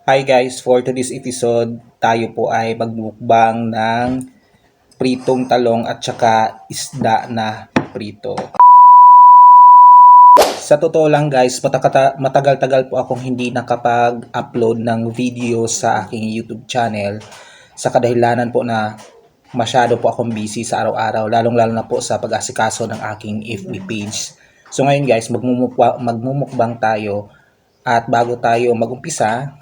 Hi guys, for today's episode, tayo po ay magmukbang ng pritong talong at saka isda na prito. Sa totoo lang guys, matagal-tagal po akong hindi nakapag-upload ng video sa aking YouTube channel sa kadahilanan po na masyado po akong busy sa araw-araw, lalong-lalo na po sa pag-asikaso ng aking FB page. So ngayon guys, magmumukbang tayo at bago tayo magumpisa,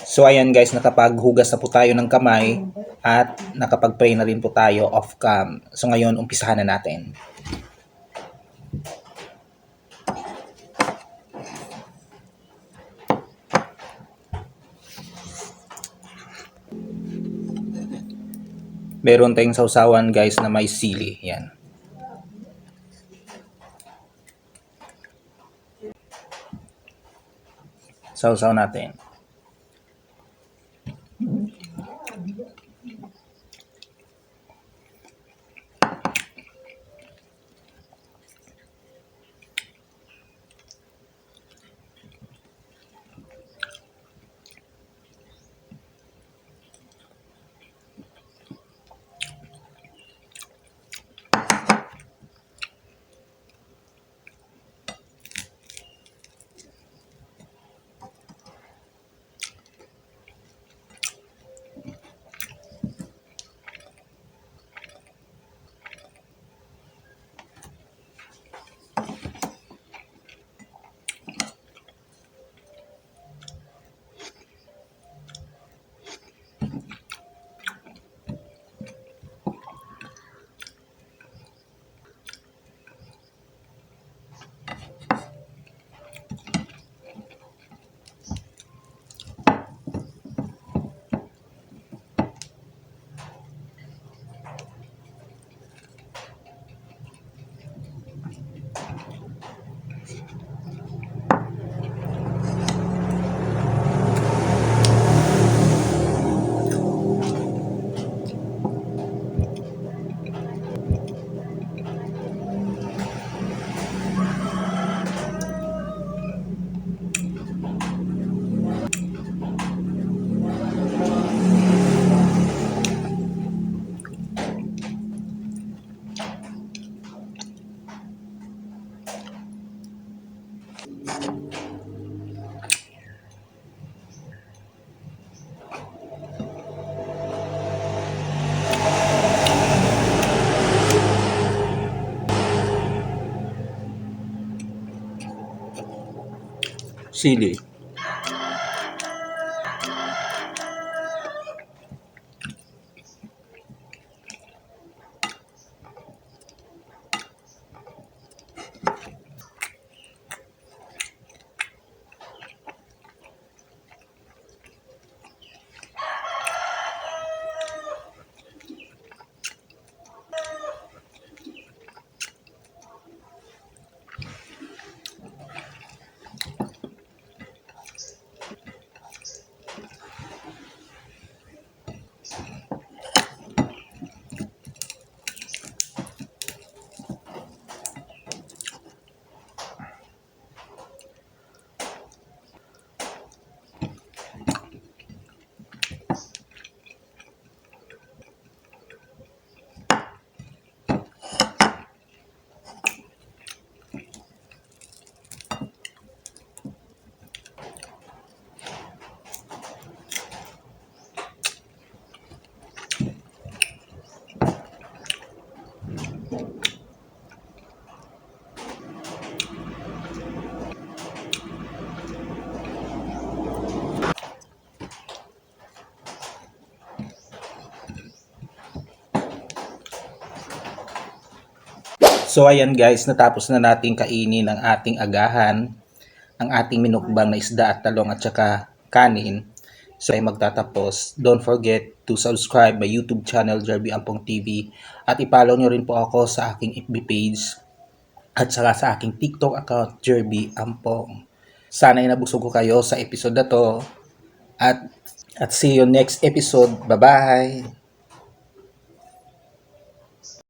so ayan guys, nakapaghugas na po tayo ng kamay at nakapag-pray na rin po tayo off cam. So ngayon, umpisahan na natin. Meron tayong sausawan guys na may sili. Yan. Sausaw natin. Sili. So ayan guys, natapos na natin kainin ang ating agahan, ang ating minukbang na isda at talong at saka kanin. So ay magtatapos. Don't forget to subscribe my YouTube channel, Jerby Ampong TV. At i-follow nyo rin po ako sa aking FB page at saka sa aking TikTok account, Jerby Ampong. Sana ay nabusog ko kayo sa episode na to. At see you next episode. Bye-bye!